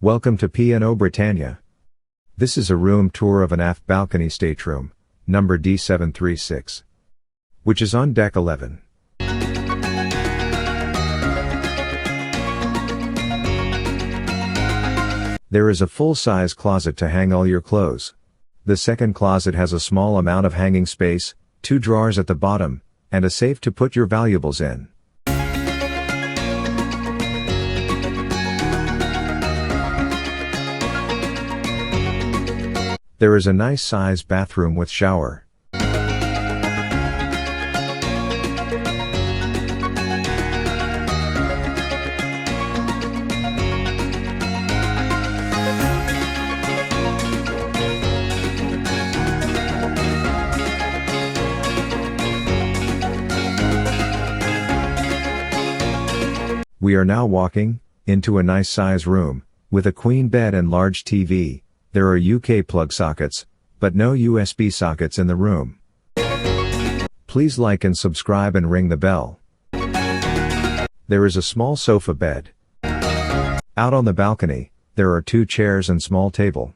Welcome to P&O Britannia. This is a room tour of an aft balcony stateroom, number D736, which is on deck 11. There is a full-size closet to hang all your clothes. The second closet has a small amount of hanging space, 2 drawers at the bottom, and a safe to put your valuables in. There is a nice size bathroom with shower. We are now walking into a nice size room with a queen bed and large TV. There are UK plug sockets, but no USB sockets in the room. Please like and subscribe and ring the bell. There is a small sofa bed. Out on the balcony, there are 2 chairs and small table.